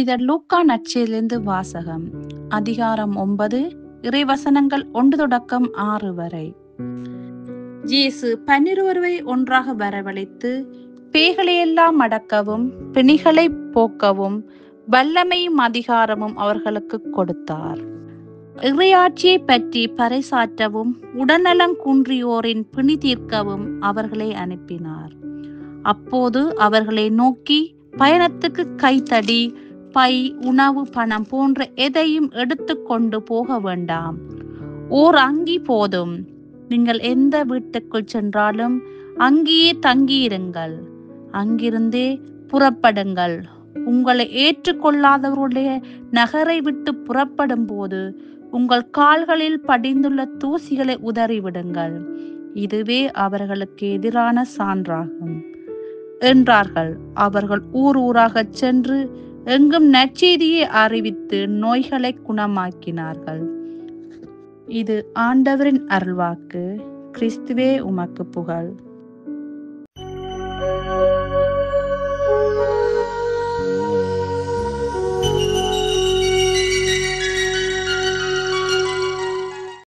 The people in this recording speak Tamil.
புனித லூக்கா நற்செய்தியிலிருந்து வாசகம். அதிகாரம் 9, இறைவசனங்கள் 1 தொடக்கம் 6 வரை. இயேசு 12 ஒன்றாக வரவழைத்து, பேய்களையெல்லாம் அடக்கவும் பிணிகளை போக்கவும் வல்லமையும் அதிகாரமும் அவர்களுக்கு கொடுத்தார். இறையாட்சியை பற்றி பறைசாற்றவும் உடல்நலம் குன்றியோரின் பிணி தீர்க்கவும் அவர்களை அனுப்பினார். அப்போது அவர்களை நோக்கி, பயணத்துக்கு கைத்தடி, பை, உணவு, பணம் போன்ற எதையும் எடுத்து கொண்டு போக வேண்டாம். ஓர் அங்கி போதும். நீங்கள் எந்த வீட்டுக்குள் சென்றாலும் அங்கேயே தங்கியிருங்கள். அங்கிருந்தே புறப்படுங்கள். உங்களை ஏற்றுக்கொள்ளாதவருடைய நகரை விட்டு புறப்படும் போது உங்கள் கால்களில் படிந்துள்ள தூசிகளை உதறிவிடுங்கள். இதுவே அவர்களுக்கு எதிரான சான்றாகும் என்றார்கள். அவர்கள் ஊர் ஊராகச் சென்று எங்கும் நற்செய்தியை அறிவித்து நோய்களை குணமாக்கினார்கள். இது ஆண்டவரின் அருள்வாக்கு. கிறிஸ்துவே உமக்கு புகழ்.